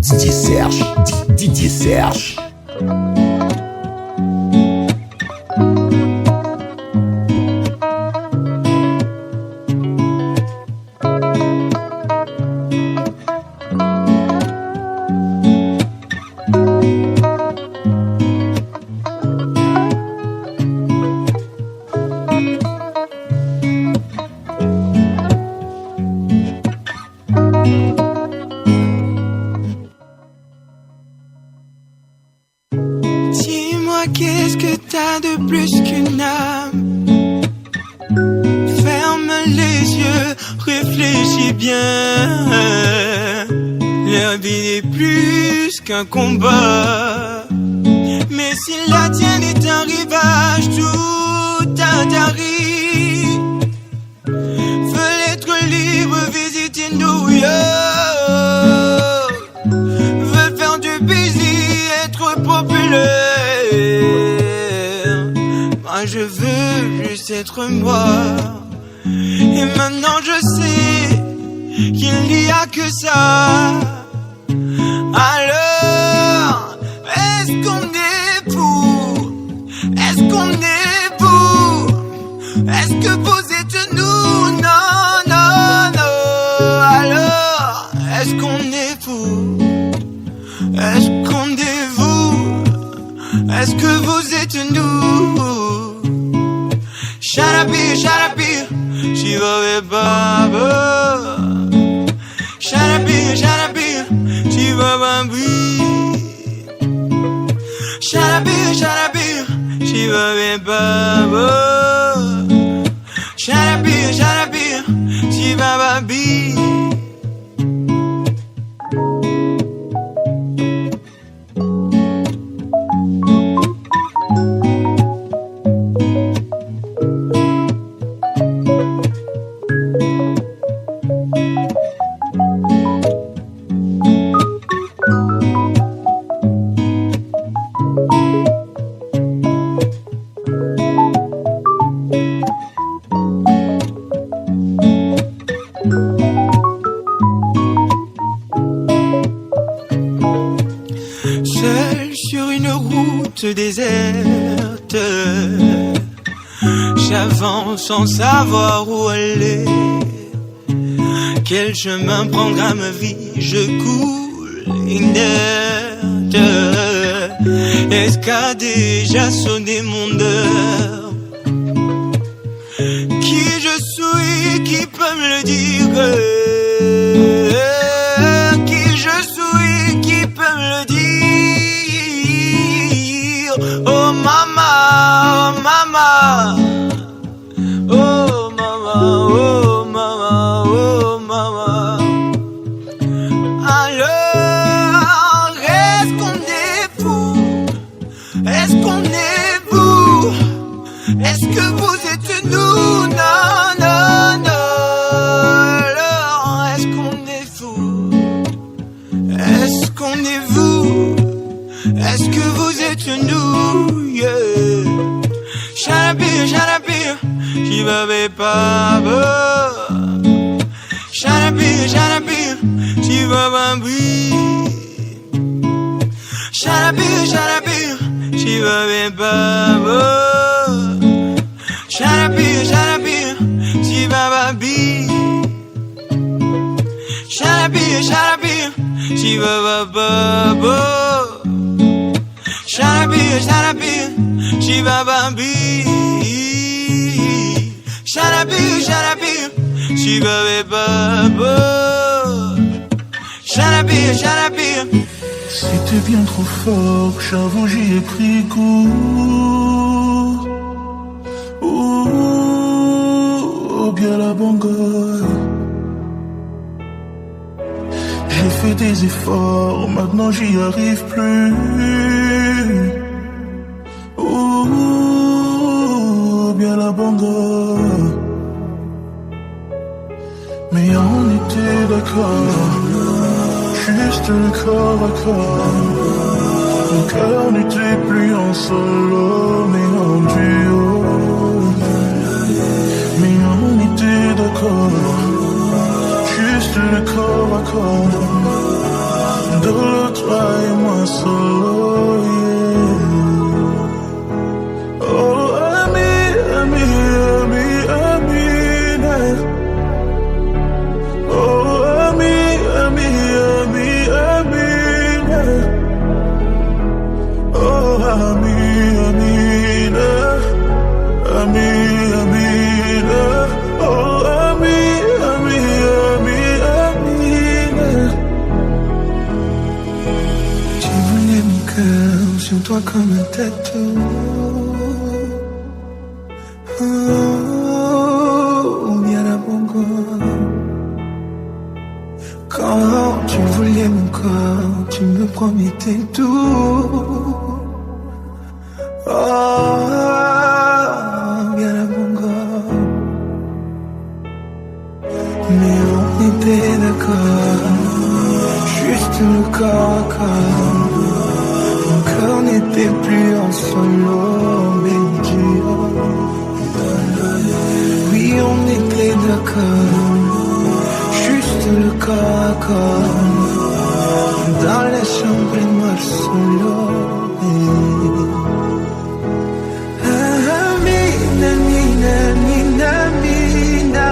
DJ Serge, DJ Serge. Qu'est-ce que t'as de plus qu'une âme? Ferme les yeux, réfléchis bien. La vie n'est plus qu'un combat. Mais si la tienne est un rivage, tout interdit. Veux être libre, visiter New York. Veux faire du busy, être populaire. Moi je veux juste être moi. Et maintenant je sais qu'il n'y a que ça. Alors, est-ce qu'on est fou? Est-ce qu'on est fou? Est-ce que vous êtes nous? Non, non, non. Alors, est-ce qu'on est fou? Est-ce qu'on est vous? Est-ce que vous êtes nous? Sharabi, Shiva Baba. Sharabi, Shiva Bambi. Sharabi, Shiva Baba. Sharabi, Shiva Bambi. Seul sur une route déserte, j'avance sans savoir où aller. Quel chemin prendra ma vie? Je coule inerte. Est-ce qu'a déjà sonné mon heure? Qui je suis, qui peut me le dire? Qui je suis, qui peut me le dire? Oh mama, oh mama. Oh mama, oh mama, oh mama. Alors, est-ce qu'on est fou? Est-ce qu'on est vous? Est-ce que vous êtes nous? Non, non, non. Alors, est-ce qu'on est fou? Est-ce qu'on est vous? Est-ce que vous êtes nous? Yeah. Shalabi, Shiva Baba. Shalabi, Shiva Bambi. Shalabi, Shiva Baba. Shalabi, Shiva Bambi. Shalabi, Shiva Baba. Shalabi, Shiva Bambi. Shalabi, Shiva Baba. Shalabi. C'était bien trop fort, j'avoue j'y ai pris court. Oh, bien la bongolle. J'ai fait des efforts, maintenant j'y arrive plus. Oh, bien la bongolle. Mais on était d'accord, juste le corps à corps. Mon cœur n'était plus en solo, mais en duo. Mais on était d'accord, juste le corps à corps. solo toi et moi solo, yeah. Oh, ami, ami, ami, Amina. Oh, ami, ami, ami, Amina. Oh, ami, Amina. Ami, Amina. Oh, ami, ami, ami, Amina. Tu voulais mon cœur sur toi comme un tatou. Oh, bien la bongo. Quand tu voulais mon corps, tu me promettais tout. Oh, bien la bongo. Mais on était d'accord, juste le corps à corps. Mon cœur n'était plus en solo, mais dur. Oui, on était d'accord, juste le corps à corps. Dans la chambre et moi solo. Amina, Amina, Amina, Amina.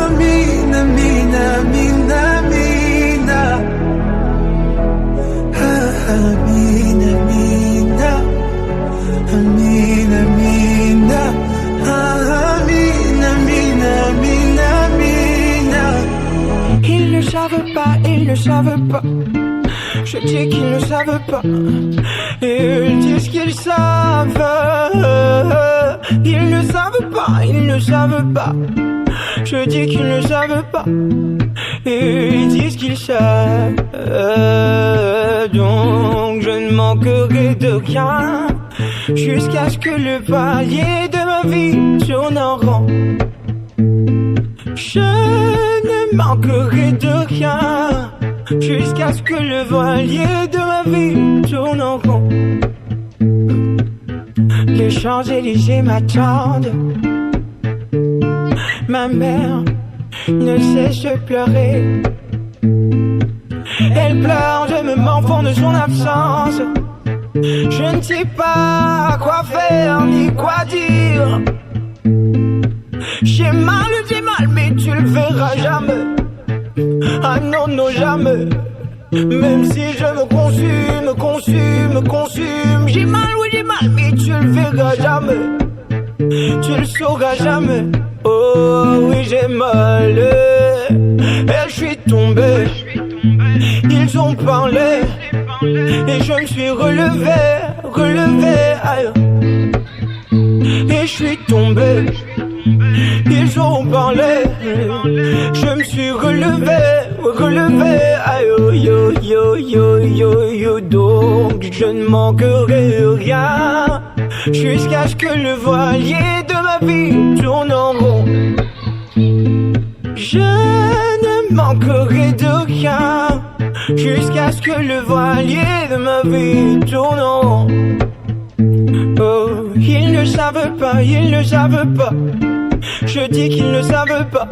Amina, Amina, Amina, Amina. Amina, Amina. Amina, Amina. Amina, Amina, Amina, Amina. Ils ne savent pas, ils ne savent pas. Je dis qu'ils ne savent pas. Et ils disent qu'ils savent. Ils ne savent pas, ils ne savent pas. Je dis qu'ils ne savent pas. Et ils disent qu'ils savent. Donc je ne manquerai de rien jusqu'à ce que le palier de ma vie tourne en rond. Je ne manquerai de rien jusqu'à ce que le voilier de ma vie tourne en rond. Les Champs-Élysées m'attendent. Ma mère ne cesse de pleurer. Elle pleure, je me morfonds de son absence. Je ne sais pas quoi faire ni quoi dire. J'ai mal, mais tu le verras jamais. Ah non, non, jamais. Même si je me consume. J'ai mal, mais tu le verras jamais. Tu le sauras jamais. Oh oui, j'ai mal. Et je suis tombé. Ils ont parlé. Et je me suis relevé. Aïe. Et je suis tombé. Ils ont parlé. Je me suis relevé. Aïe, yo. Donc je ne manquerai rien jusqu'à ce que le voilier de ma vie tourne en rond. Je ne manquerai de rien jusqu'à ce que le voilier de ma vie tourne en rond. Oh, ils ne savent pas, ils ne savent pas. Je dis qu'ils ne savent pas.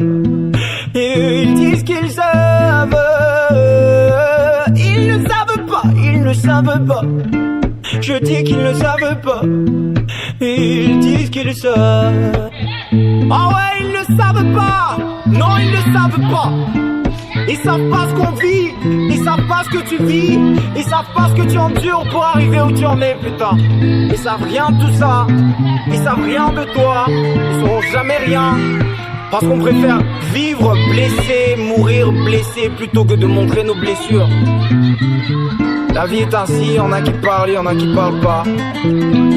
Et ils disent qu'ils savent. Ils ne savent pas, ils ne savent pas. Je dis qu'ils ne savent pas. Et ils disent qu'ils savent. Ah ouais, ils ne savent pas. Non, ils ne savent pas. Ils savent pas ce qu'on vit. Ils savent pas ce que tu vis. Ils savent pas ce que tu endures pour arriver où tu en es, putain. Ils savent rien de tout ça. Ils savent rien de toi. Ils sauront jamais rien. Parce qu'on préfère vivre blessé, mourir blessé, plutôt que de montrer nos blessures. La vie est ainsi, y'en a qui parlent, y'en a qui parlent pas.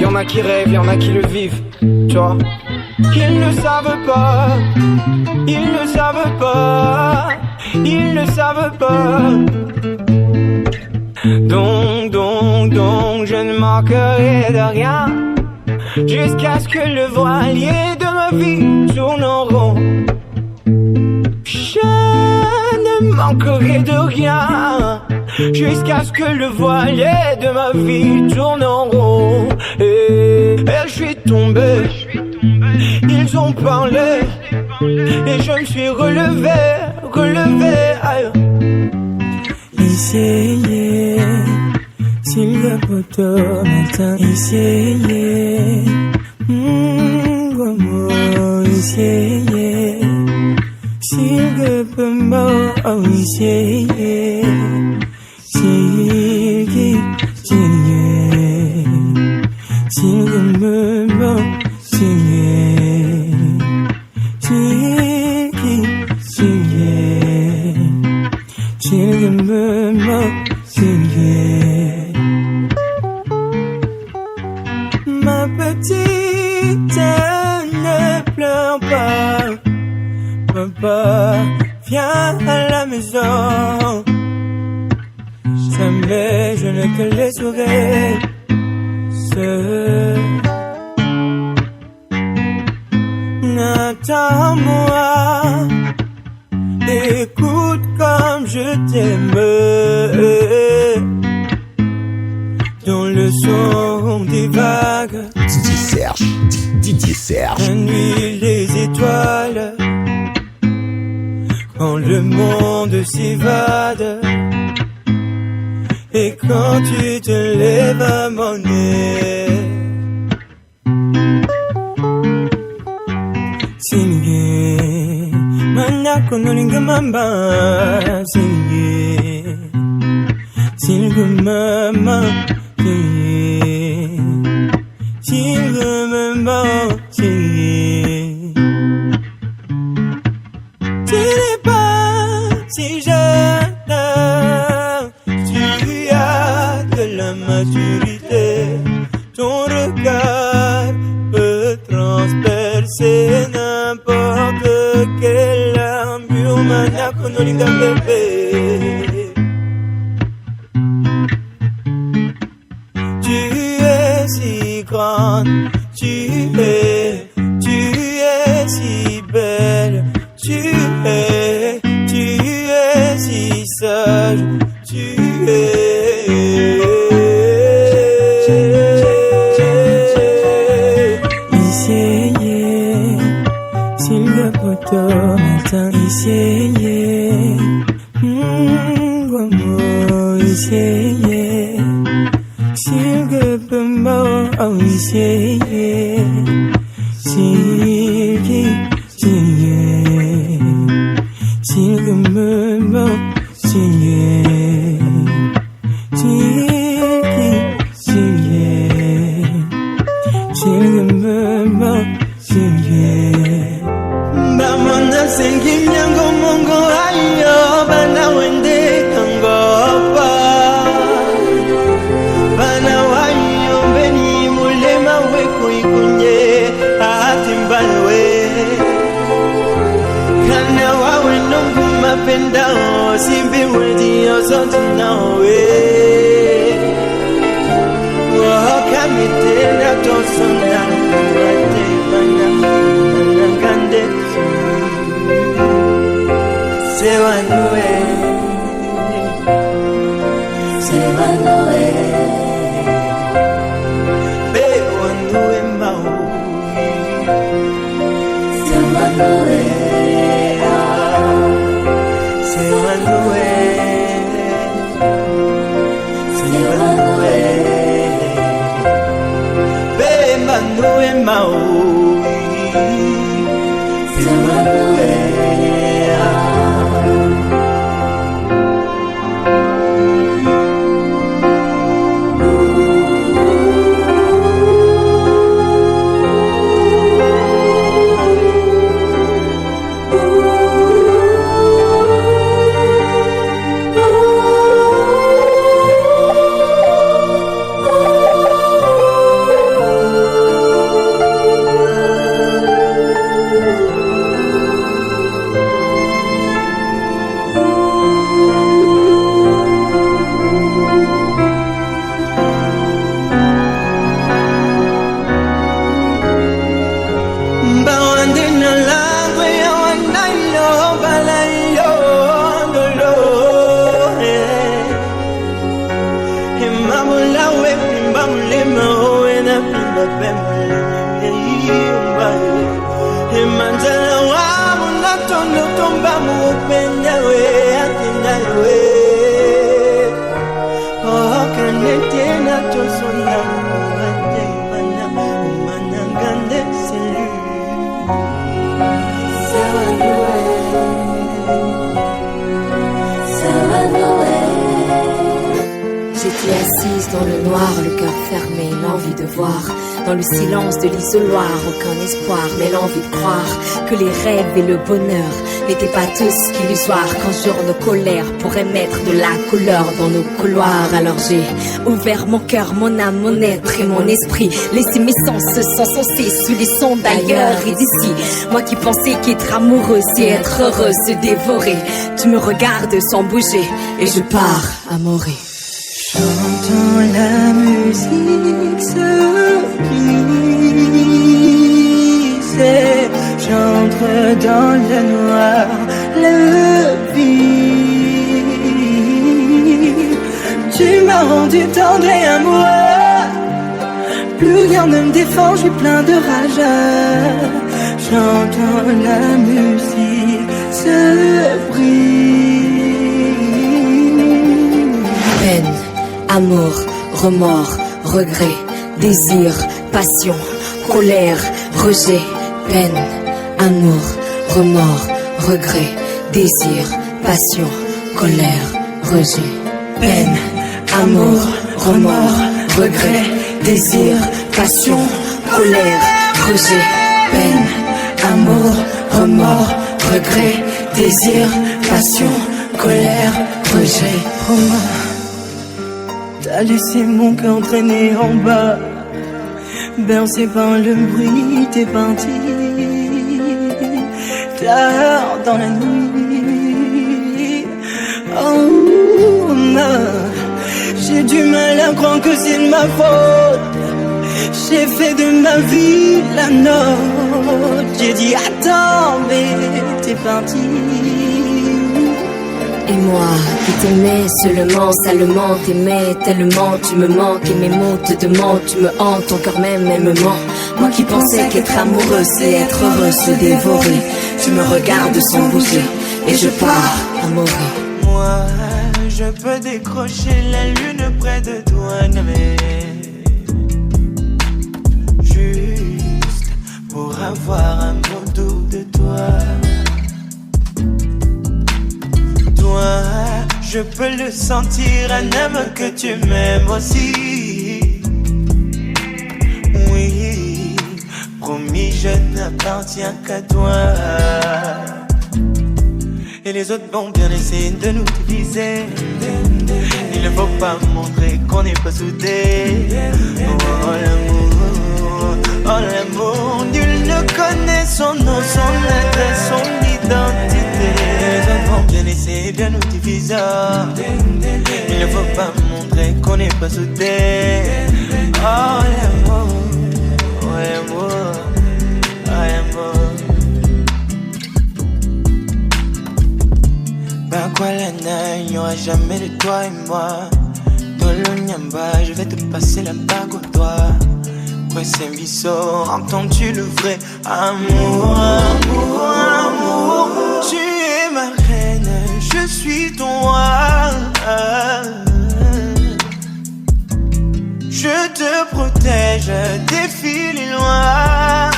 Y'en a qui rêvent, y'en a qui le vivent. Tu vois? Ils ne savent pas. Ils ne savent pas. Ils ne savent pas. Donc, je ne manquerai de rien jusqu'à ce que le voilier de ma vie tourne en rond. Je ne manquerai de rien jusqu'à ce que le voilier de ma vie tourne en rond. Et je suis tombé. Ils ont parlé. Et je me suis relevé. Aïe. poto matin essayé comment essayer s'il peut m'en essayer s'il me m'en ma petite, ne pleure pas. Papa, viens à la maison. Jamais je ne te laisserai seul. Attends-moi, écoute comme je t'aime. Dans le son des vagues, Didier Serge. la nuit, les étoiles, quand le monde s'évade, et quand tu te lèves à mon nez. Singe, manako no lingamamba, singe, singe mama. Tu n'es pas si jeune, tu as de la maturité, ton regard peut transpercer n'importe quelle armure, manako no linga bébé. Tu es si belle, tu es si sage, tu es essayez, s'il le poto matin essayez, comment essayer, s'il peut m'en essayer, s'il me m'en Bamona sengi myango mongo ayo bana wende kangopa bana wayo beni mulema weko ikunye atimbalwe kana wawe nongu mapenda simbi wedi osotu nawe wakamite na tosona wate bana kande Sewanue Bewanue mau Sewanue Bewanue mau Sewanue suis assise dans le noir, le cœur fermé, l'envie de voir. Dans le silence de l'isoloir, aucun espoir, mais l'envie de croire que les rêves et le bonheur n'étaient pas tous illusoires. Qu'un jour nos colères pourraient mettre de la couleur dans nos couloirs. Alors j'ai ouvert mon cœur, mon âme, mon être et mon esprit. Laissé mes sens s'enfoncer sous les sons d'ailleurs et d'ici. Moi qui pensais qu'être amoureux c'est être heureux, se dévorer. Tu me regardes sans bouger et je pars à mourir. J'entends la musique se glisser, j'entre dans le noir, le vide. Tu m'as rendu tendre et amoureux, plus rien ne me défend, je suis plein de rage. J'entends la musique se brise. Peine, amour, remords, regret, désir, passion, colère, rejet. Peine, amour, remords, regret, désir, passion, colère, rejet. Peine, amour, remords, regret, désir, passion, colère, rejet. Peine, amour, remords, regret, désir, passion, colère, rejet. T'as laissé mon cœur traîner en bas, bercé par le bruit, t'es parti tard dans la nuit. Oh, j'ai du mal à croire que c'est de ma faute. J'ai fait de ma vie la nôtre. J'ai dit attends, mais t'es parti. Et moi qui t'aimais seulement, salement, t'aimais tellement, tu me manques et mes mots te demandent, tu me hantes, ton cœur même me ment. Moi qui pensais qu'être amoureux c'est être heureux, se dévorer. Tu me regardes sans bouger et je pars à mourir. Moi, je peux décrocher la lune près de toi, mais juste pour avoir un mot doux de toi. Toi, je peux le sentir, un homme que tu m'aimes aussi. Oui, promis, je n'appartiens qu'à toi. Et les autres vont bien essayer de nous diviser. Il ne faut pas montrer qu'on n'est pas soudés. Oh l'amour, nul ne connaît son nom, son adresse, son identité. Les autres vont bien essayer de nous diviser. Il ne faut pas montrer qu'on n'est pas soudés. Oh l'amour, oh l'amour, oh l'amour. Bah quoi la naille, il n'y aura jamais de toi et moi. Dans le nyamba, je vais te passer la bague au doigt. Ouais c'est biso, entends-tu le vrai amour, amour, amour. Tu es ma reine, je suis ton roi. Je te protège, défie les lois.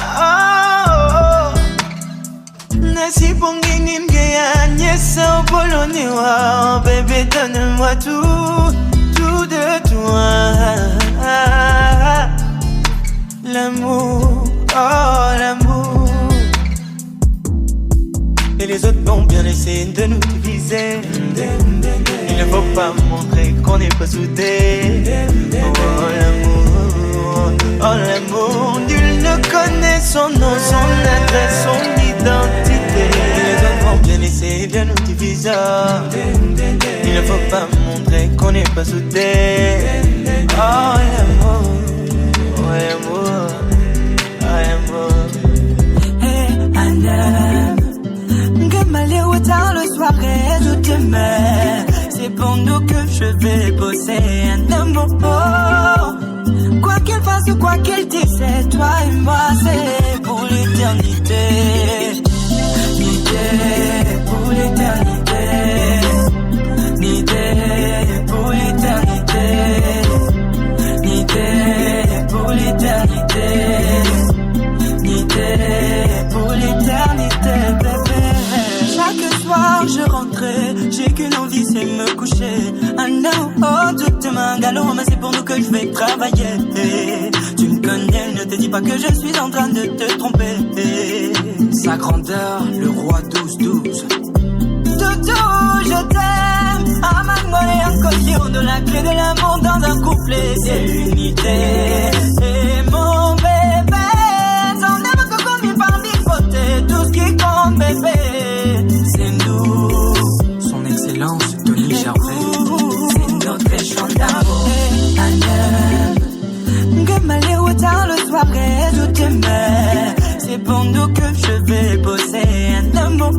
Nasi ponginin gaya, nyesa polonewa. Bébé donne-moi tout, tout de toi. L'amour, oh l'amour. Et les autres vont bien essayer de nous diviser. Il ne faut pas montrer qu'on n'est pas soudés. Oh l'amour, nul ne connaît son nom, son adresse, son identité. Les autres vont bien essayer de nous diviser. Il ne faut pas montrer qu'on n'est pas soudés. Oh l'amour, oh l'amour, oh l'amour. Hey Anna, Gamalé ou tard le soir et je te mets. C'est pour nous que je vais bosser un amour. Quoi qu'elle fasse ou quoi qu'elle dise, c'est toi et moi, c'est pour l'éternité. L'idée pour l'éternité. L'idée pour l'éternité. L'idée pour l'éternité. L'idée pour l'éternité, bébé. Chaque soir soir je rentrais, j'ai qu'une envie, c'est me coucher. Ah non, oh, toutes tes mains galop, mais c'est pour nous que je vais travailler. Tu me connais, ne te dis pas que je suis en train de te tromper. Sa grandeur, le roi 12-12. Doudou, je t'aime. À ma monnaie, un caution de la clé de l'amour dans un couplet. C'est l'unité. Et mon bébé, t'en aimes que comme par mille côtés. Tout ce qui compte, bébé, c'est nous. Son excellence, Tony Gervais. C'est notre échange d'amour. Que m'aller au tard le soir et tout t'aimer. C'est pour nous que je vais bosser un amour.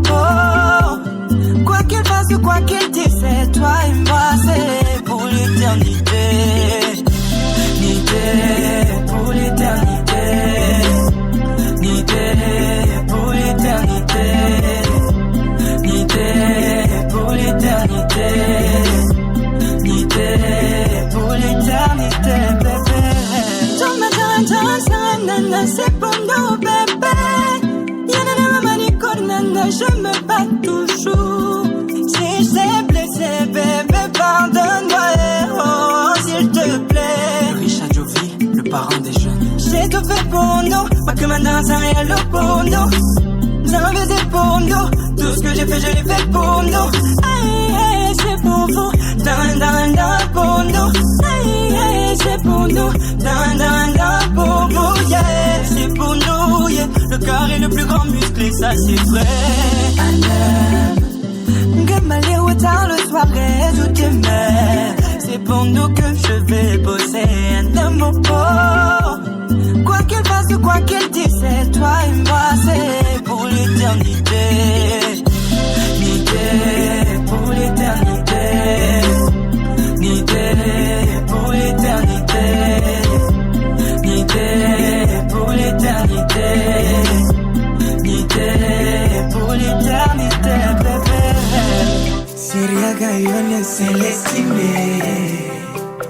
Quoi qu'il fasse ou quoi qu'il dise, c'est toi et moi, c'est pour l'éternité. Nité pour l'éternité. Nité pour l'éternité. Nité pour l'éternité. Nité pour l'éternité, bébé. Ton matin, c'est pour nous, bébé. Je me bats toujours. Si j'ai blessé, bébé, pardonne-moi, oh, s'il te plaît. Richard Jovi, le parent des jeunes. J'ai tout fait pour nous, pas que maintenant ça rien l'eau pour nous. Ça faisait pour nous, tout ce que j'ai fait, je l'ai fait pour nous. Hey, hey, c'est pour vous, dan, pour nous. Hey, hey, c'est pour nous, dan, pour vous, yeah. C'est pour nous, yeah. Le cœur est le plus grand musclé, ça c'est vrai. Que m'aller au tard le soir et tout t'aimer. C'est pour nous que je vais bosser un amour. Quoi qu'il fasse ou quoi qu'il dise, c'est toi et moi, c'est pour l'éternité. Nité pour l'éternité. Nité pour l'éternité. Nité pour l'éternité. Nité pour l'éternité, bébé. Siriaga yone Celestine.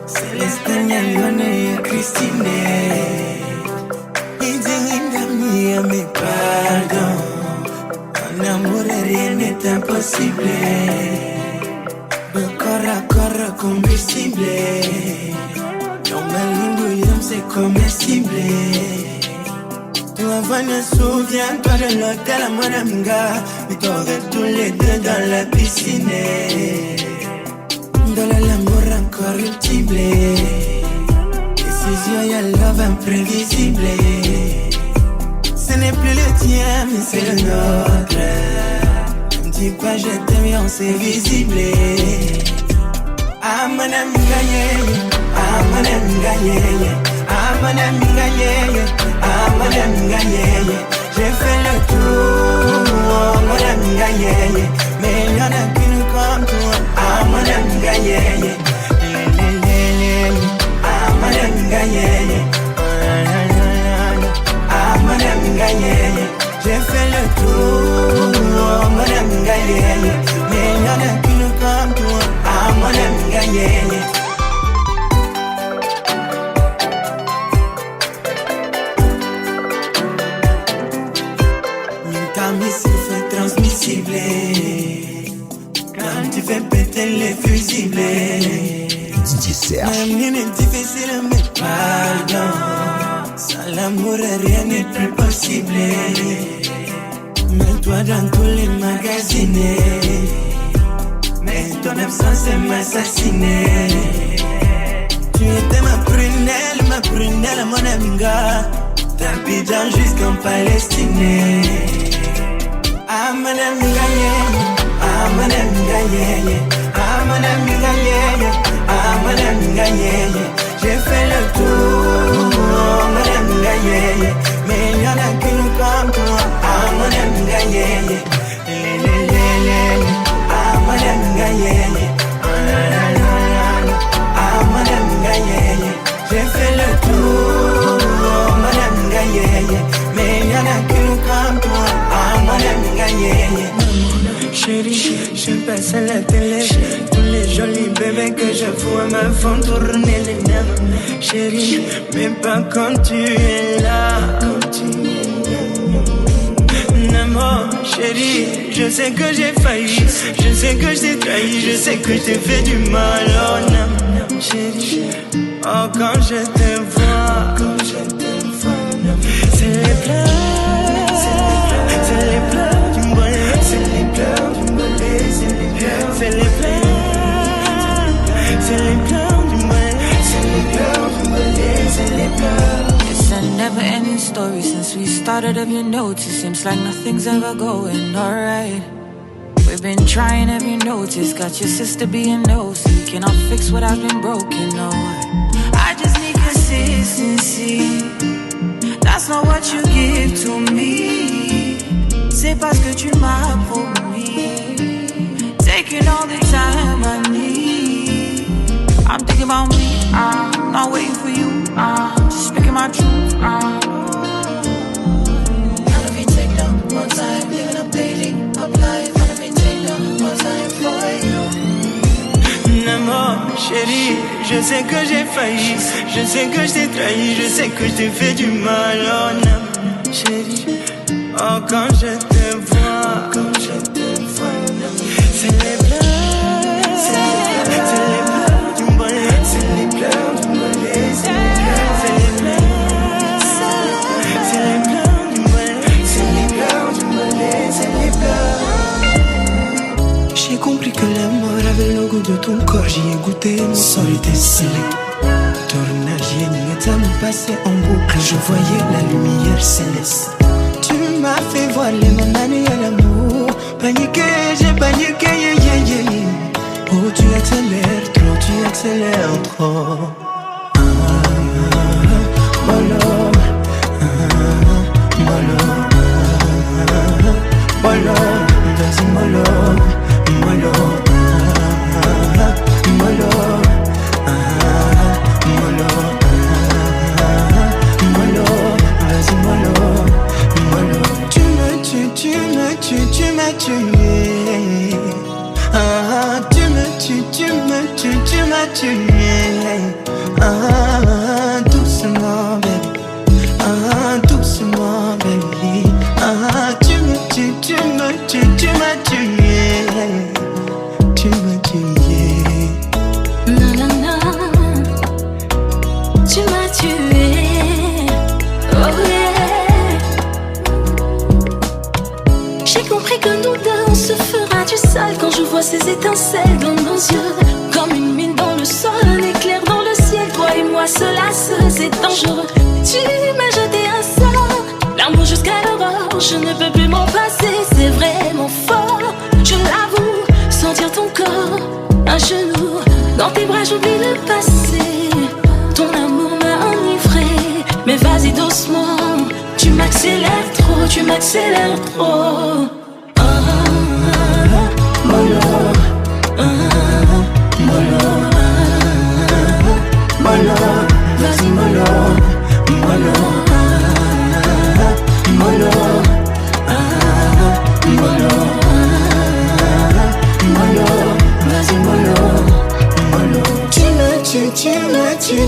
Celestine yone Christine. Mais pardon, en amour rien n'est impossible. De corps à corps combustible. Dans ma ligne c'est comestible. Toi Vanessa, souviens-toi de l'hôtel à Monamga. Mais t'aurais tous les deux dans la piscine. Dans l'amour incorruptible. Décision y'a love imprévisible. Ce n'est plus le tien, mais c'est le nôtre. Ne me dis pas je t'aime, on c'est visible. Ah, mon ami gagné. Ah, mon ami gagné. Ah, mon ami gagné. Ah, mon ami gagné. J'ai fait le tour, mon ami gagné. Mais il y en a qu'une comme toi. Ah, mon ami gagné. Ah, mon ami gagné. J'ai fait le tour, mon ami gagné. Mais il y en a qu'une comme toi, ah mon ami gagné. Ta mission fait transmissible. Quand tu fais péter les fusibles. DJ Serge. Même rien n'est difficile, mais pardon. Sans l'amour, rien n'est plus possible. Mets-toi dans tous les magazines. Mais ton absence m'assassiner. Tu étais ma prunelle, mon amiga. D'Abidjan jusqu'en Palestine. Ah, mon ami gagné. Ah, mon ami gagné. Ah, mon ami gagné. Ah, mon ami gagné. J'ai fait le tour, mon ami gagné. Mais il y en a qu'une comme toi, ah mon ami gagné. Ah mon ami gagné. Ah mon ami gagné. J'ai fait le tour, mon ami gagné. Mais il y en a qu'une comme toi, ah mon ami gagné. Chérie, je passe à la télé. Tous les jolis bébés que je vois me font tourner les nerfs. Chérie, mais pas quand tu es là. N'amour, Maman, chérie, je sais que j'ai failli, je sais que je t'ai trahi, je sais que je t'ai fait du mal. Oh non, chérie, oh quand je te vois, c'est les pleurs, c'est les pleurs du bonheur, c'est les pleurs du bonheur, c'est les pleurs, c'est les pleurs, c'est les pleurs du bonheur, c'est les pleurs du bonheur, c'est les pleurs. It's a never-ending story since we started. Have you noticed? Seems like nothing's ever going alright. We've been trying, have you noticed? Got your sister being nosy, cannot fix what has been broken. No, I just need consistency. That's not what you give to me. C'est parce que tu m'as promis. Taking all the time I need. I'm thinking about me, I'm not waiting for you, I'm just speaking my truth. I don't mean take no more time, living up daily, up life. I don't mean take no more time for you. Maman, chérie, je sais que j'ai failli, je sais que je t'ai trahi, je sais que je t'ai fait du mal. Oh non, chérie, oh quand je te vois, c'est les pleurs, c'est les pleurs du bonheur, c'est les pleurs du bonheur, c'est les pleurs, c'est les pleurs du bonheur, c'est les pleurs du bonheur, c'est les pleurs. J'ai compris que l'amour avait le goût de ton corps, j'y ai goûté, mon sang était scellé. Tournage, et à me passer en boucle, je voyais la lumière céleste. Tu m'as fait voir les moments à l'amour. Paniqué, j'ai paniqué, yeah, yeah, yeah, yeah. Oh, tu accélères trop. Mollo, vas-y mollo, vas-y mollo. Tu m'as tué. Ah, tu m'as tué. Ah, doucement, baby. Ah, doucement, baby. Ah, tu m'as tué. Tu m'as tué. Nanana, tu m'as tué. Oh yeah. J'ai compris que nous deux on se fera du sale quand je vois ces étincelles dans nos yeux. Comme une mine dans le sol, un éclair dans le ciel. Toi et moi seul à seul, c'est dangereux. Tu m'as jeté un sort, l'amour jusqu'à l'aurore. Je ne peux plus m'en passer, c'est vraiment fort. Je l'avoue, sentir ton corps, un genou dans tes bras, j'oublie le passé. Ton amour m'a enivré, mais vas-y doucement. Tu m'accélères trop, tu m'accélères trop. Vas-y mollo. Vas-y mollo.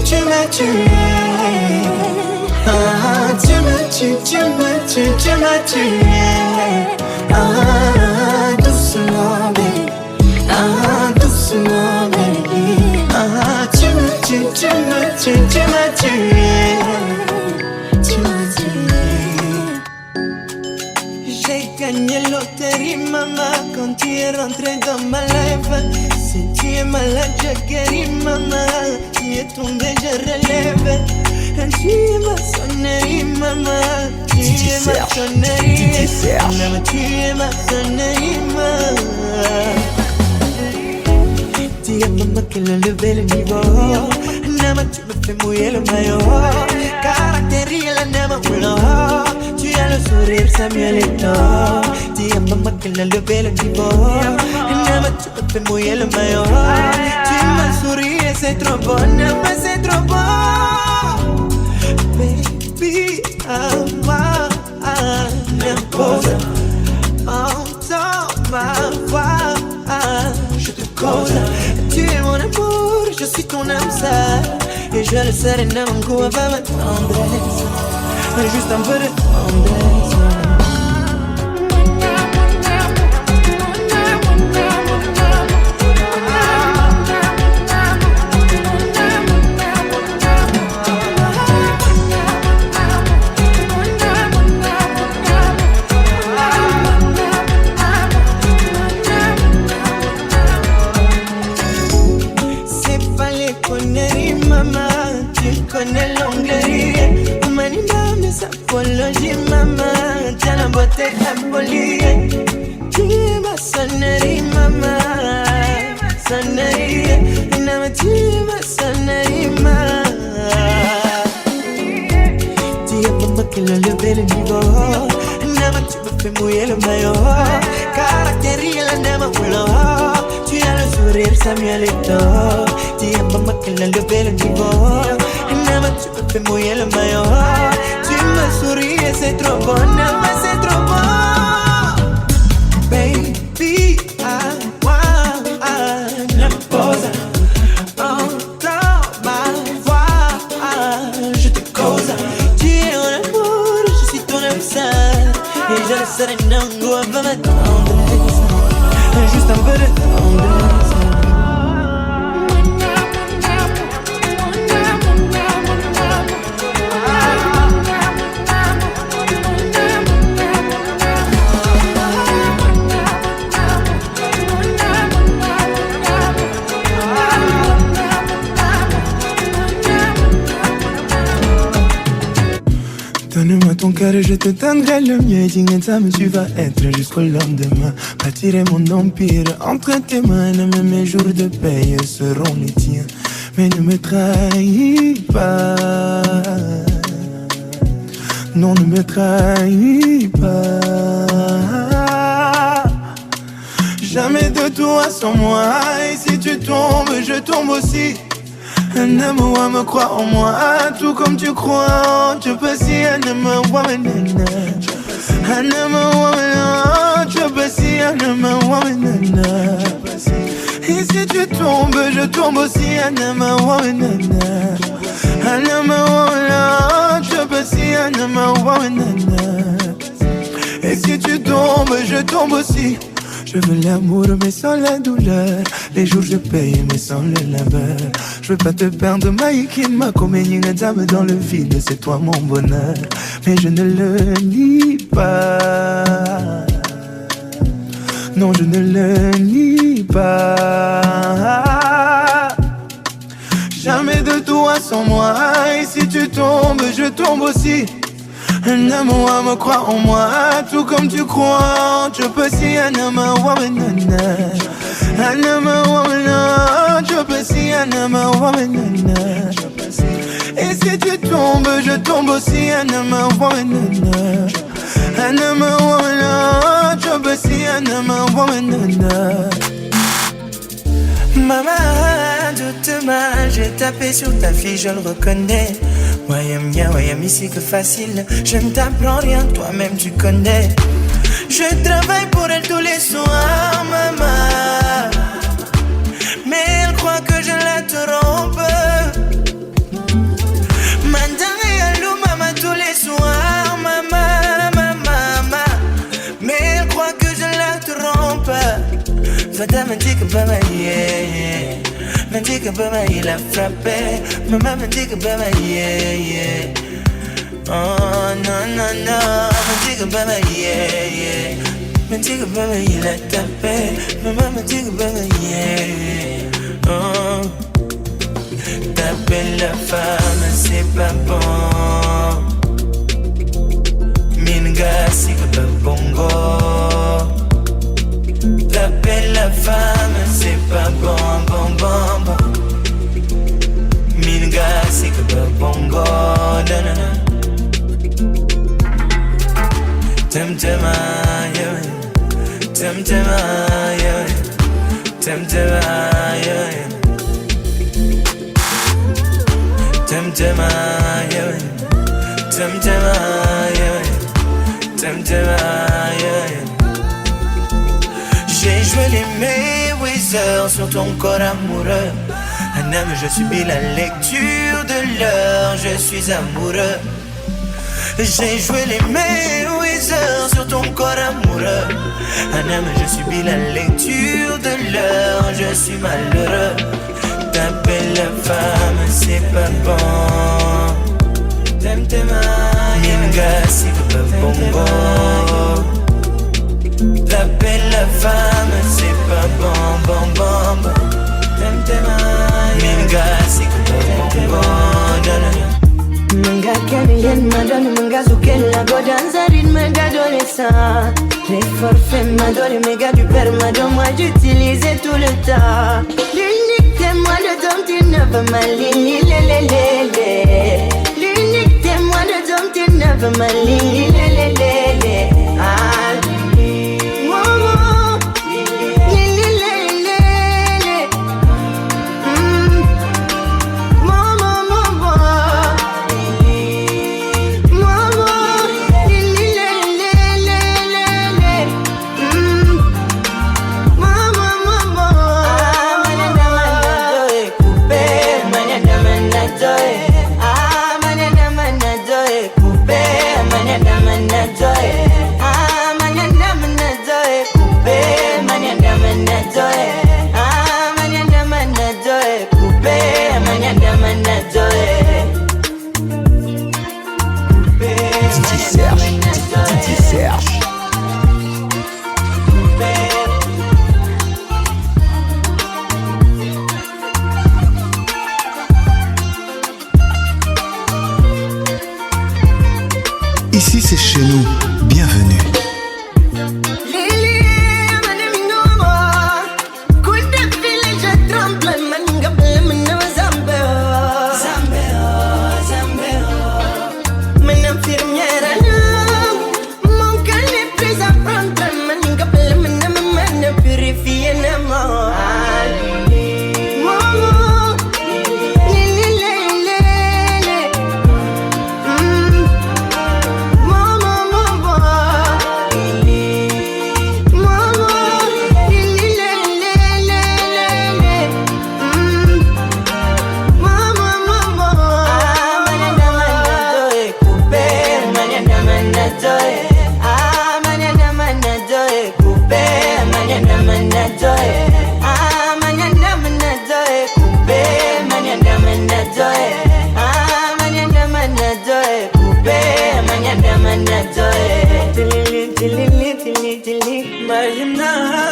Tu m'as tué. Ah, tu m'as tué. Ah, doucement, baby. Ah, doucement, baby. Ah, tu m'as tué. J'ai gagné loterie, maman, quand tu es rentré dans ma life. Si tu es malade, je guéris, maman. Tu es tombé, je relève. Tu es ma sonnerie, maman. Tu es ma sonnerie. Maman, tu es ma sonnerie, maman. Dis à maman qu'elle a levé le niveau. Nama, tu me fais mouiller le maillot. Caractérie, la nama, oula. Tu as le sourire, Samuel Eto'o. Dis à maman qu'elle a levé le niveau. Nama, tu me fais mouiller le maillot. Tu m'as souri et c'est trop bon, nama, c'est trop bon. Baby, moi, m'impose. Entends ma voix, je te cause. Tu es mon amour, je suis ton âme sœur. Et je le serai, mon goût avec ma tendresse. Juste un peu de tendresse. connais l'anglais. Humanité, mais sapologie, maman. Tiens la beauté impolie. Tu es ma sonnerie, maman. Sonnerie, tu es ma sonnerie, maman. Tu es maman qui l'a levé le niveau. Tu me fais mouiller le maillot. Caractérie la nema hulo. Tu as le sourire Samuelito. Tu es maman qui l'a levé le niveau. Tu me fais mouiller le maillot. Tu me souris et c'est trop bon. Nema c'est trop bon. Baby, I wanna me pose. Entends ma voix. Je te cause. Tu es mon amour, je suis ton âme sœur. Et je ne serai non, on va me tendresse. Juste un peu de tendresse. Donne-moi ton cœur et je te donnerai le mien. Dingue, tu vas être jusqu'au lendemain. Bâtirai mon empire entre tes mains. Même mes jours de paye seront les tiens. Mais ne me trahis pas. Non, ne me trahis pas. Jamais de toi sans moi. Et si tu tombes, je tombe aussi. Un amour me croit en moi, tout comme tu crois. Je peux si un amour, un amour, je peux si un amour. Et si tu tombes, je tombe aussi. Un amour, un amour, je peux si un amour. Et si tu tombes, je tombe aussi. Je veux l'amour mais sans la douleur. Les jours je paye mais sans le labeur. Je veux pas te perdre Maïkin, ma comédie dame dans le vide. C'est toi mon bonheur. Mais je ne le nie pas. Non je ne le nie pas. Jamais de toi sans moi. Et si tu tombes, je tombe aussi. Un amour me croit en moi, tout comme tu crois. Je peux si un amour, un amour, je peux si un amour. Et si tu tombes, je tombe aussi. Un amour, un amour, je peux si un amour. Maman, doucement, j'ai tapé sur ta fille, je le reconnais. Wayam ici que facile, je ne t'apprends rien, toi-même tu connais. Je travaille pour elle tous les soirs, maman. Mais elle croit que je la trompe. Mandang et allô, maman, tous les soirs, maman. Mais elle croit que je la trompe. Fada me dit que maman, yeah. Me dit que maman il a frappé. Maman me dit que maman yeah. Oh non me dit que maman yeah. Me dit que maman il a tapé. Maman me dit que maman yeah. Oh, taper la femme c'est pas bon. Minga c'est que pas bongo. Taper la femme c'est pas bon. Minga c'est que pas bongo. Temtema, yeah. Temtema, yeah. Temtema, yeah. Temtema, yeah. Temtema, yeah. Temtema, yeah. J'ai joué les Mayweather sur ton corps amoureux. Un homme, je subis la lecture de l'heure, je suis amoureux. J'ai joué les Mayweather sur ton corps amoureux. Un homme, je subis la lecture de l'heure, je suis malheureux. Taper la femme, c'est pas bon. Minga, c'est pas bongo. Taper la femme, c'est pas bon. Minga, c'est pas bongo. madone mangazo che la godanza ritme d'adolescent. Les forfaits madone méga du père madone moi j'utilisais tout le temps. L'unique témoin de ton tu ne veux m'aligner lé. L'unique témoin de ton tu ne veux m'aligner lé. Ah Ici c'est chez nous, bienvenue.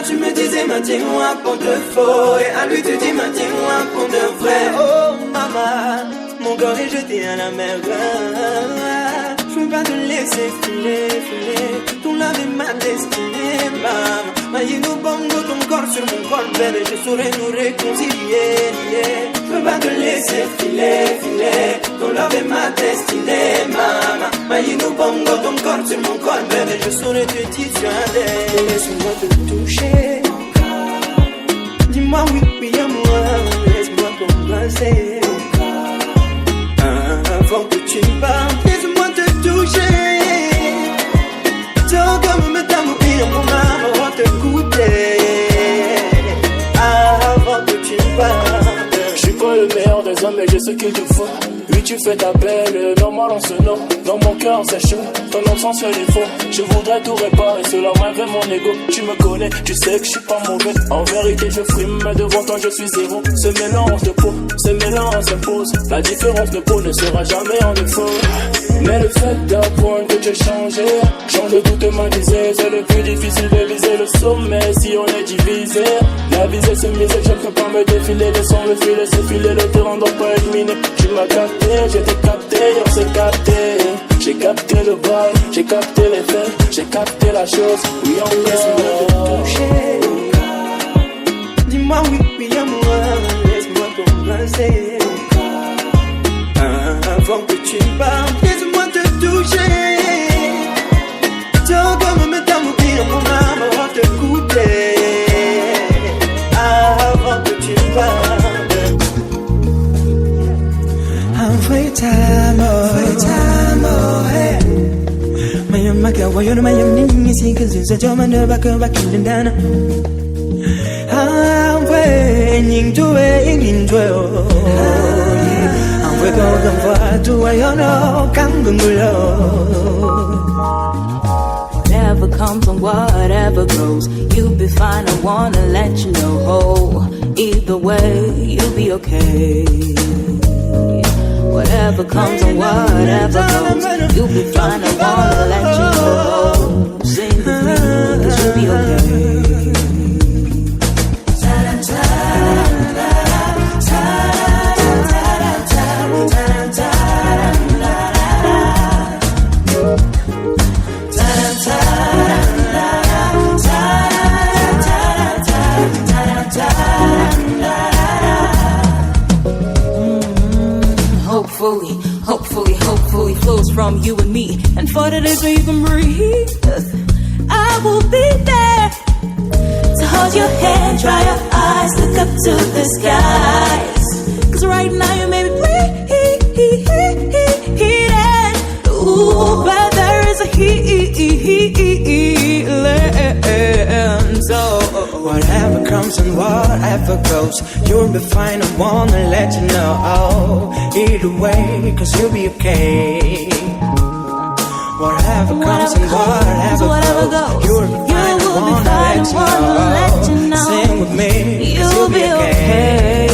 Tu me disais maintiens-moi pour de faux, et à lui tu dis maintiens-moi pour de vrai. Oh maman, mon corps est jeté à la mer. Je veux pas te laisser filer. Ton love est ma destinée, maman. Maïnou bongo ton corps sur mon corps, bébé, je saurais nous réconcilier. Je veux pas te laisser filer. Ton love est ma destinée, maman. Maïnou bongo ton corps sur mon corps, bébé, je saurais te dissuader. Laisse-moi te toucher. Dis-moi oui, à moi. Laisse-moi t'embrasser. Avant que tu partes, laisse-moi te toucher. Tant comme me t'amourir pour m'avoir te goûter. Avant que tu partes. Je suis pas le meilleur des hommes, mais je sais qu'il te faut. Oui, tu fais ta belle, normal on se nomme. Dans mon cœur c'est chaud, ton absence fait défaut. Je voudrais tout réparer, cela malgré mon ego. Tu me connais, tu sais que je suis pas mauvais. En vérité je frime, mais devant toi je suis zéro. Ce mélange de peau, ce mélange s'impose. La différence de peau ne sera jamais en défaut. Mais le fait d'apprendre que tu as changé, change toute ma visée. C'est le plus difficile de viser le sommet si on est divisé. La visée se mise, je ne peux pas me défiler. Laissons le fil laisser filer, le terrain doit pas être miné. Tu m'as capté, j'ai été capté, on s'est capté. J'ai capté le bail, j'ai capté les faits, j'ai capté la chose. Oui, on laisse-moi te toucher. Dis-moi oui, à moi. Laisse-moi t'embrasser. Avant que tu partes, laisse-moi te toucher. Tant comme me t'amourir pour m'avoir te goûter. Avant que tu partes. Un vrai amor, Mayam maka wayo mayam nini si kazi sa joma ne baka bakilindana. Un vrai ningtue ningtue oh. Un vrai quand on tu ayono kangungulo. Whatever comes and whatever goes, you'll be fine. I wanna let you know. Oh, either way, you'll be okay. Whatever comes and whatever goes, you'll be fine. I wanna let you know. Sing with me, 'cause you'll be okay. hopefully, hopefully, hopefully flows from you and me. And for the days where you can breathe, I will be there to hold your hand, dry your eyes, look up to the skies. Cause right now you may be bleeding. Ooh, but there is a healing. So whatever comes and whatever goes, you'll be fine. I wanna let you know. Either way, cause you'll be okay. Whatever comes and whatever goes, you'll be fine. I wanna let you know. Sing with me, cause you'll be okay.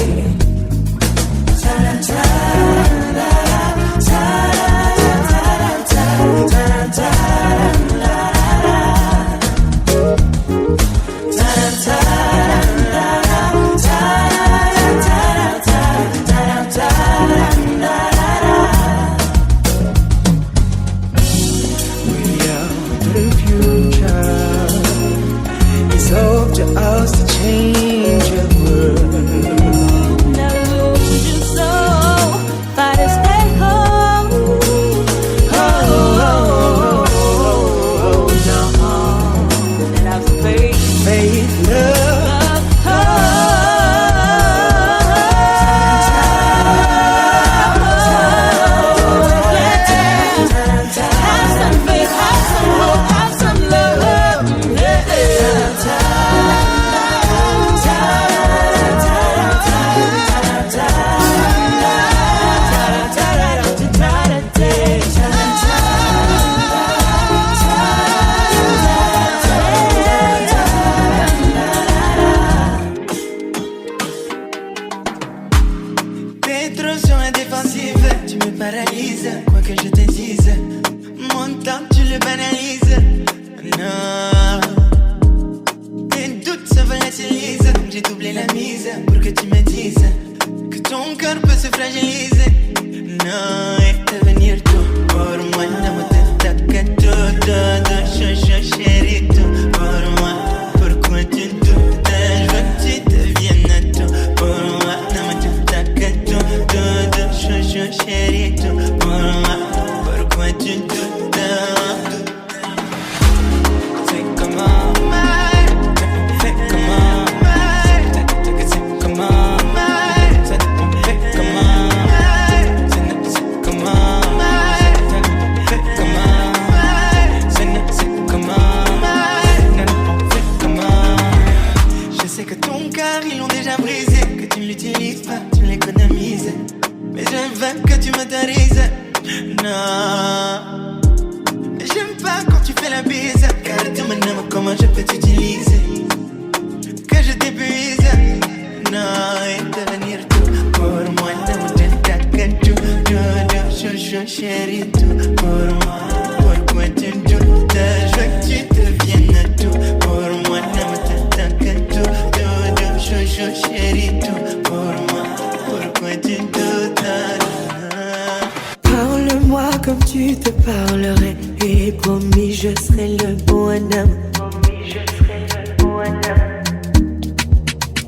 Parle-moi comme tu te parlerais, et promis je serai le bonhomme.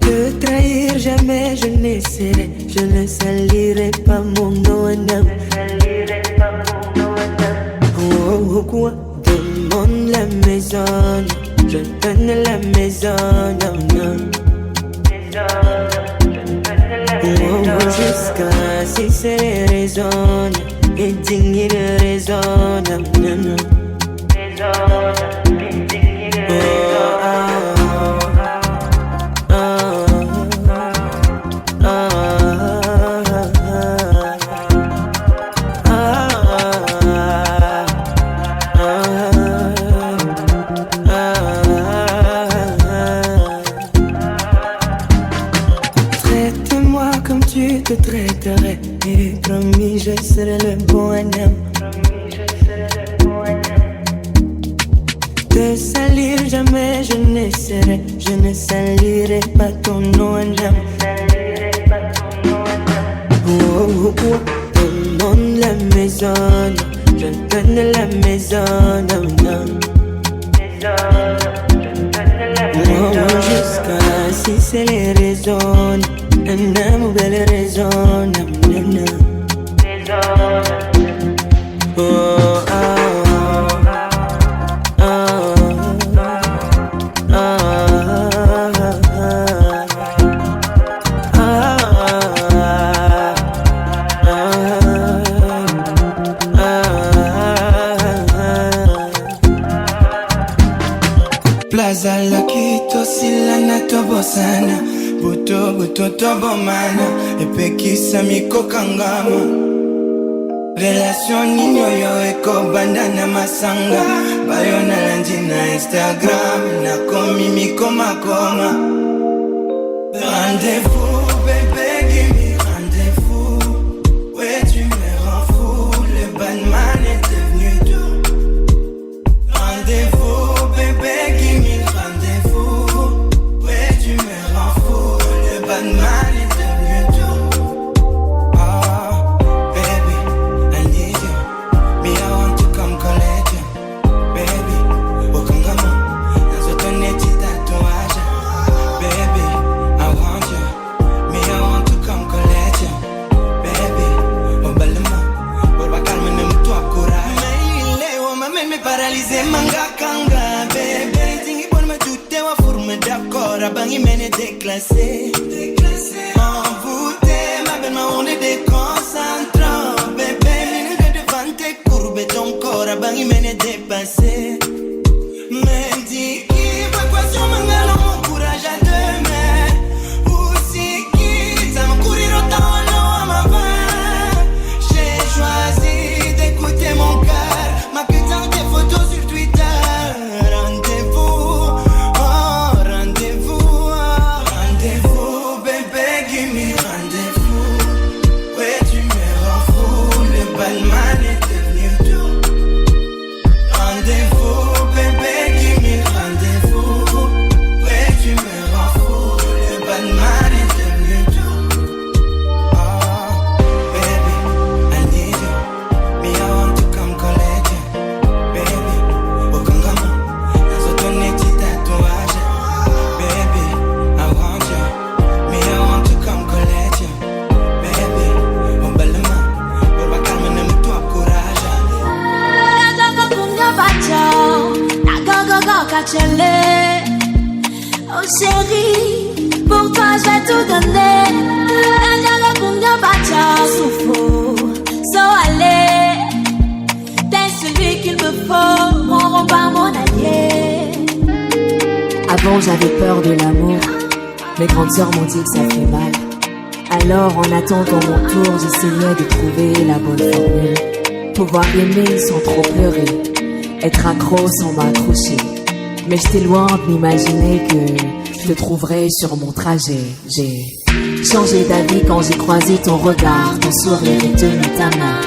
Te trahir jamais je n'essaierai, je ne salirai pas mon bonhomme. Oh, quoi? Demande la maison, je donne la maison, non, non. Oh, jusqu'à si c'est les raisons, et dignes de raison, non, non, non. Traite-moi comme tu te traiterais, et promis je serai le bonhomme. Te salir jamais je n'essaierai, je ne salirai pas ton bonhomme. Oh, oh, demande la maison, je donne la maison, non, non. Oh, jusqu'à si c'est les raisons, une belle raison, non, non, non. Plaza la Quito, Silana Tobosana, Buto, Buto, Tobomana, Epekisa Miko Kangama. Relation niño yo eko bandana masanga, Bayona Landina Instagram, Nakomi Miko Makoma. Rendez-vous, bébé, give me rendez-vous. Ouais, tu me rends fou, le badman est devenu doux. Rendez-vous, bébé, give me rendez-vous. Ouais, tu me rends fou, le badman est devenu doux. Oh, baby, I need you. Me, I want to come collect you. Baby, Okangama, nazo toneti tatuage. Baby, I want you. Me, I want to come collect you. Baby, Obalama, Borba calme ne mtu akura. Leo mame me paralysé manga kanga. Baby, tingi bon me tutte wa forme d'accord. Abangi mene déclassé. Envoûté, ma belle ma on est déconcentrant. Baby, mine de devant tes courbes ton corps. Abangi mene dépassé. Me dis, évacuation mangala mon courage à demain. Aussi qui ça me courir autant l'eau à ma main. J'ai choisi d'écouter mon cœur. Ma putain des photos sur Twitter. Rendez-vous, oh rendez-vous, oh. Rendez-vous, bébé, give me rendez-vous. Ouais, tu me rends fou, le balman est devenu doux. Rendez-vous, bébé, give me rendez-vous. Ouais, tu me rends fou, le badman est devenu doux. Oh, baby, I need you. Me, I want to come collect you. Baby, Okangama, nazo toneti tatuage. Baby, I want you. Me, I want to come collect you. Baby, Obalama, Borba calme ne mtu akuraja. Oh chérie, pour toi je vais tout donner. So allez, t'es celui qu'il me faut, mon repas, mon allié. Avant j'avais peur de l'amour, mes grandes sœurs m'ont dit que ça fait mal. Alors en attendant mon tour, j'essayais de trouver la bonne formule. Pouvoir aimer sans trop pleurer, être accro sans m'accrocher. Mais j'étais loin de m'imaginer que je te trouverais sur mon trajet. J'ai changé d'avis quand j'ai croisé ton regard, ton sourire et tenu ta main.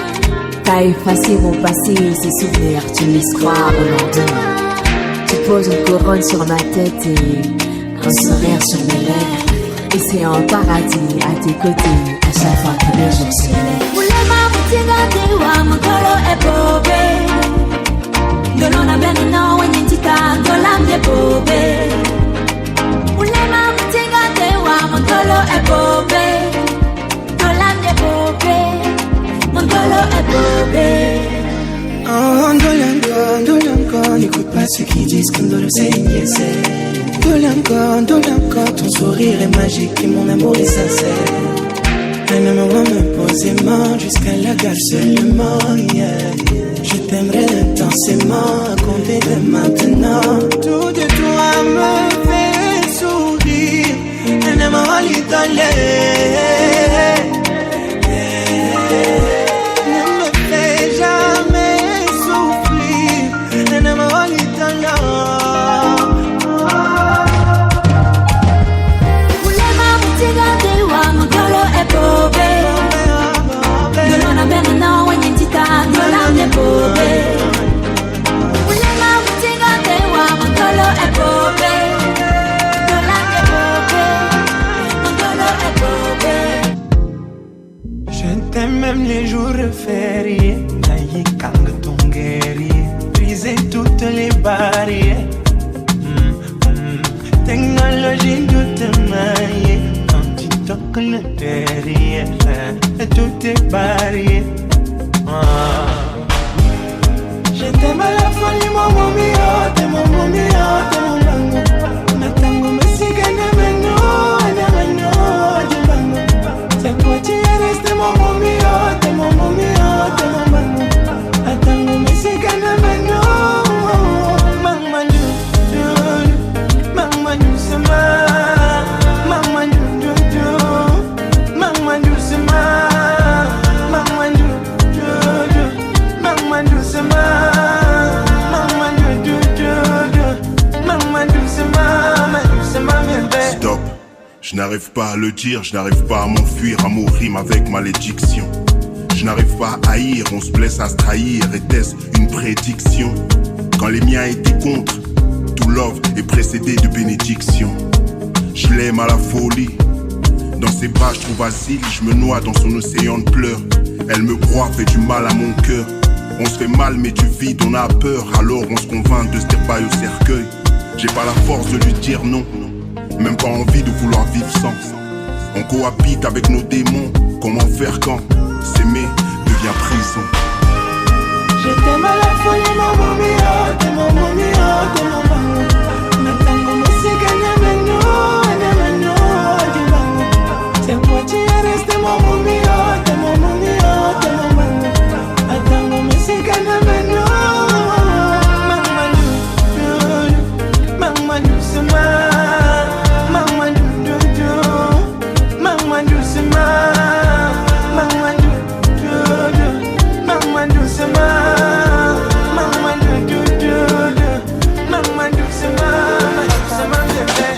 T'as effacé mon passé, ces souvenirs, tu me laisses croire au lendemain. Tu poses une couronne sur ma tête et un sourire sur mes lèvres. Et c'est un paradis à tes côtés à chaque fois que le jour se lève. Dolona bene na wenye ntita dolamye bobe. Ulema mtinga tewa mongolo e bobe. Dolamye bobe. Mongolo e bobe. Oh, Dolanko, n'écoute pas ceux qui disent que Ndolo c'est niaisé. Dolanko, ton sourire est magique et mon amour est sincère. Un amour me poser main jusqu'à la gare seulement, yeah. Je t'aimerai intensément, à compter de maintenant. Tout de toi me fait sourire, un amour italien. Ne me fais jamais souffrir, un amour italien. Ulema mtinga tewa mongolo e bobe. Dolona bene na wenye ntita dolamye bobe. Ulema mtinga tewa mongolo e bobe. Dolamye bobe. Mongolo e bobe. Je t'aime même les jours fériés. Naïe kang ton guerrier. Briser toutes les barrières. Technologie de te mailler. Quand tu toques le derrière, tout est barrière. n'arrive pas à le dire, je n'arrive pas à m'enfuir, amour rime avec malédiction. Je n'arrive pas à haïr, on se blesse à se trahir, était-ce une prédiction? Quand les miens étaient contre, tout love est précédé de bénédiction. Je l'aime à la folie, dans ses bras je trouve asile, je me noie dans son océan de pleurs. Elle me croit, fait du mal à mon cœur. On se fait mal mais du vide, on a peur, alors on se convainc de se dire bye au cercueil. J'ai pas la force de lui dire non, même pas envie de vouloir vivre sans. On cohabite avec nos démons, comment faire quand s'aimer devient prison? Je t'aime à la folie, maman mia, t'es maman mia, t'es maman. Maintenant on se gagne maintenant, c'est moi qui est resté maman mia, t'es maman mia, t'es maman. Maintenant on se gagne maintenant. Maman doucement, maman doucement, maman doucement, maman doucement, maman doucement, maman doucement, bébé.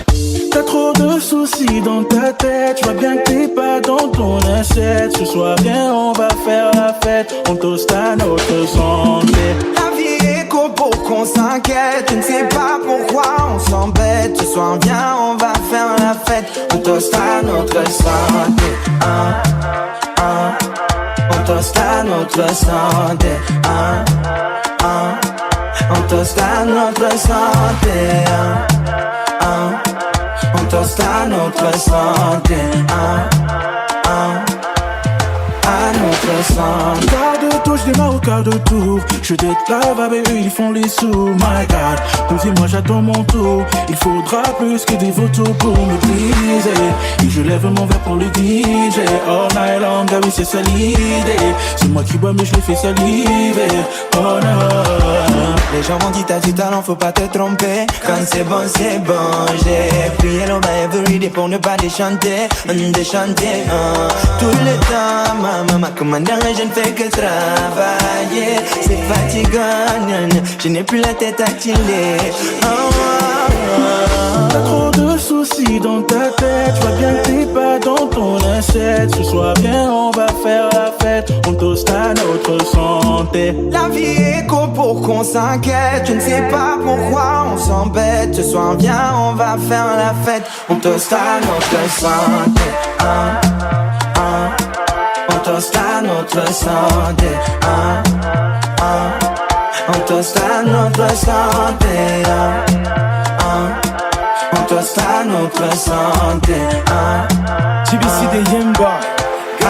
T'as trop de soucis dans ta tête, je vois bien que t'es pas dans ton assiette. Ce soir viens, on va faire la fête, on toast à notre santé. La vie est courte pour qu'on s'inquiète, tu ne sais pas pourquoi on s'embête. Ce soir viens, on va faire la fête, on toast à notre santé. On toast à notre santé. On toast à notre santé. On toast à notre santé. À notre santé. Quart de touche, démarre au quart de tour. Je déclave avec eux, ils font les sous. My God, donc si moi j'attends mon tour. Il faudra plus que des photos pour me briser. Et je lève mon verre pour le DJ. All night long, ah oui c'est ça l'idée. C'est moi qui bois mais je les fais saliver. Oh non. Les gens m'ont dit t'as du talent, faut pas te tromper. Quand c'est bon, j'ai prié l'homme everyday pour ne pas déchanter. Tout le temps, maman commandant, je ne fais que travailler. C'est fatigant, je n'ai plus la tête à chiller. T'as trop de soucis dans ta tête, je vois bien que t'es pas dans ton assiette. Ce soir viens, on va faire la fête, on toast à notre santé. La vie est courte pour qu'on s'inquiète, tu ne sais pas pourquoi on s'embête. Ce soir viens, on va faire la fête, on toast à notre santé. On toast à notre santé. On toast à notre santé. On toast à notre santé. JBC des Yemba. Je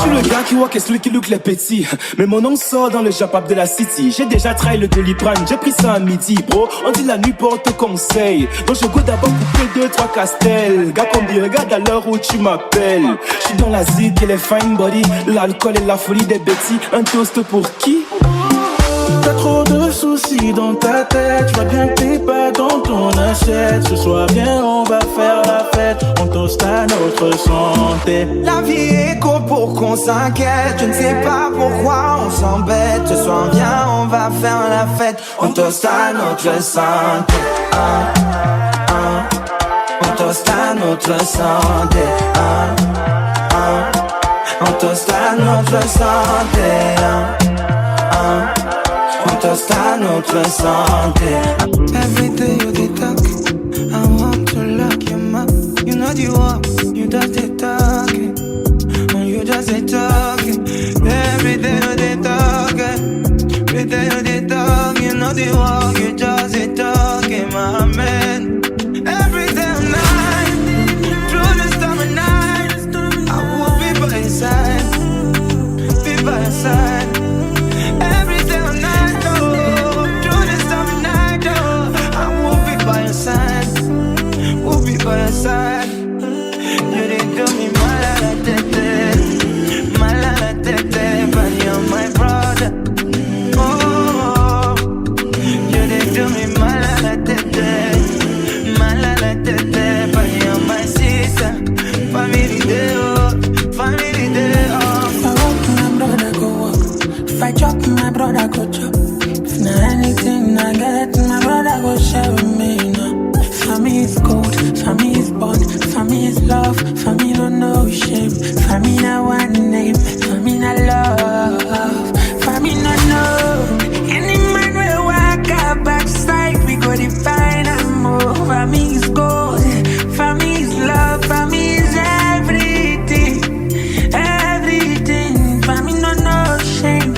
suis le gars qui walk et celui qui look les petits. Mais mon nom sort dans le Japap de la city. J'ai déjà trahi le Doliprane, j'ai pris ça à midi, bro. On dit la nuit porte conseil. Donc je go d'abord couper 2-3 castels. Gars comme dit, regarde à l'heure où tu m'appelles. Je suis dans la zig et les fine body. L'alcool et la folie des Betty. Un toast pour qui? T'as trop de soucis dans ta tête, je vois bien que t'es pas dans ton assiette. Ce soir viens, on va faire la fête, on toast à notre santé. La vie est courte pour qu'on s'inquiète, tu ne sais pas pourquoi on s'embête. Ce soir viens, on va faire la fête, on toast à notre santé. On toast à notre santé. On toast à notre santé. On toast à notre santé. Every day you dey talk, I want to lock your mouth. You know the walk, you just dey talking. You just dey talking. Every day you dey talking. Every day you dey talking. You know the walk, you just dey talking, my man. Every day and night, through the stormy night, I will be by your side, be by your side. Every day and night, oh, through the stormy night, oh, I will be by your side, will be by your side. You didn't do me mal à la tête, but you're my brother. Oh, you didn't do me mal à la tête, love, family no shame, family na one name, family na love, family no. Any man will walk up backside, we go define and more. Family is gold, family is love, family is everything, everything. Family no shame,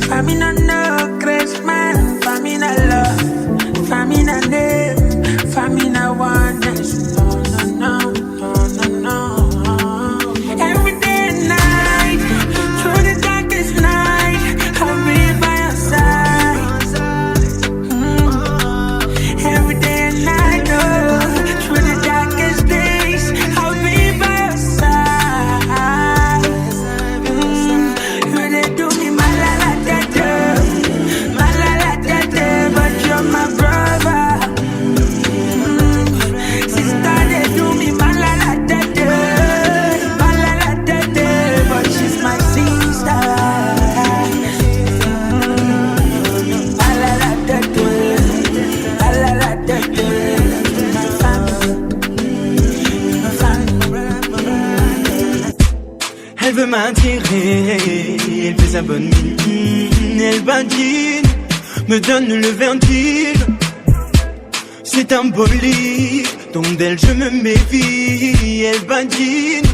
family no grace man, family na love, family na name, family na oneness. No. Every day and night, through the darkest night, I'll be by your side. Every day and night, oh, through the darkest days, I'll be by your side. You they do me malalatata, but you're my brother. Sister, they do me malalatata, but she's my sister. Elle veut m'attirer, elle fait sa bonne mine, elle badine, me donne le vertige. C'est un bolide, donc d'elle je me méfie. Elle badine,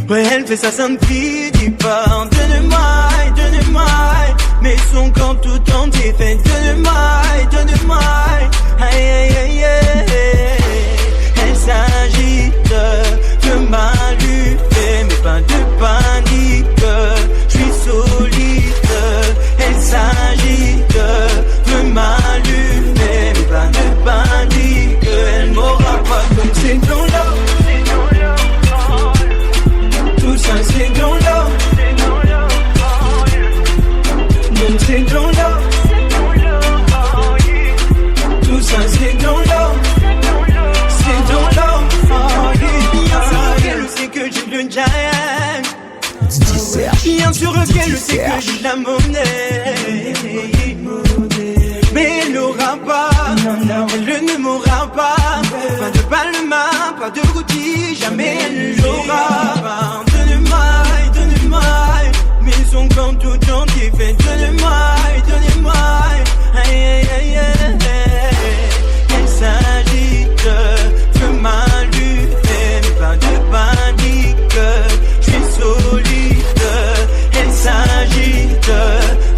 ouais elle fait sa sainte fille. Dis pas, donne-moi, mais son corps tout entier fait donne-moi, aïe. Elle s'agite, veut m'allumer, mais pas de panique, je suis solide. Elle s'agite, veut m'allumer, mais pas de panique, elle m'aura pas comme c'est dans l'eau. Tout ça c'est dans l'eau. Donc c'est dans l'eau. Tout ça c'est dans l'eau. C'est dans l'eau. Bien sûr qu'elle sait que j'ai le giant. Bien sûr qu'elle sait que j'ai la monnaie. Mais elle n'aura pas, elle ne m'aura pas. Pas de Palma, pas de Gucci, jamais elle l'aura. Donne-moi, mais son corps tout entier fait donne-moi, aïe. Elle s'agite, veut m'allumer, mais pas de panique, je suis solide. Elle s'agite,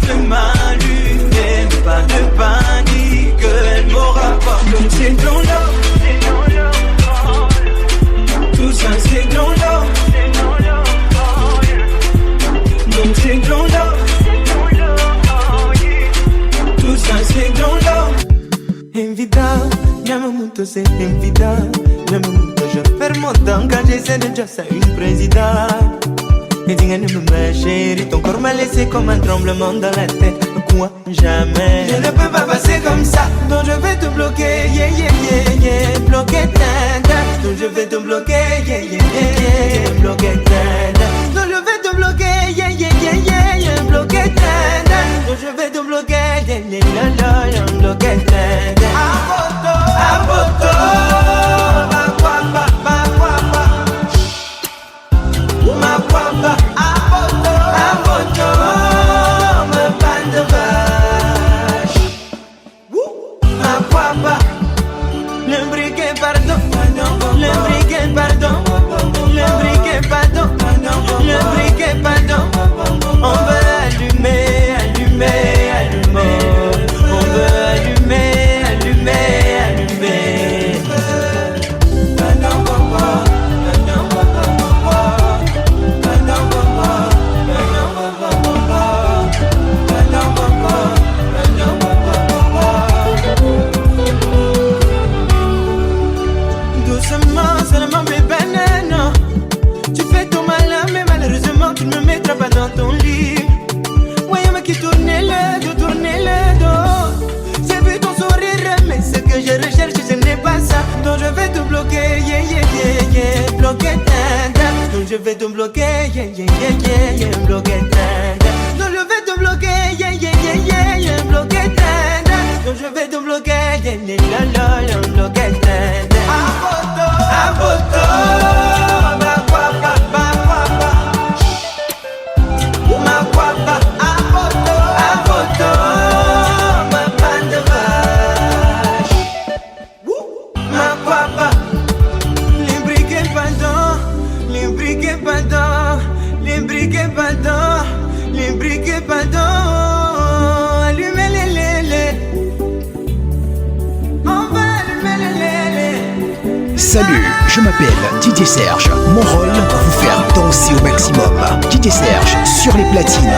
veut m'allumer, mais pas de panique, elle m'aura pas comme c'est dans l'eau. Tout ça c'est dans l'eau. Donc c'est dans l'eau. Tout ça c'est dans l'eau. Invita, llama mucho, c'est invita. Llama mucho, je perds mon temps quand j'essaie de dire ça une présidente. Et dis ne me chérie, ton corps m'a laissé comme un tremblement dans la tête. Quoi, jamais. Je ne peux pas passer comme ça, donc je vais te bloquer, yeah. Bloquer tête, donc je vais te bloquer, yeah. Bloquer tête, donc je vais te bloquer, yeah. Bloquer tête, donc je vais te bloquer, yeah. Bloquer tête. Aboto, ma guapa, aboto, ma bande de vache. Ma guapa, le briquet pardon, le briquet pardon, le briquet pardon, le briquet pardon. On veut allumer, on veut allumer. Je vais te bloquer, bloquer non, je vais te bloquer, bloquer non, je vais te bloquer, bloquer aboto, Salut, je m'appelle DJ Serge. Mon rôle, vous faire danser au maximum. DJ Serge sur les platines.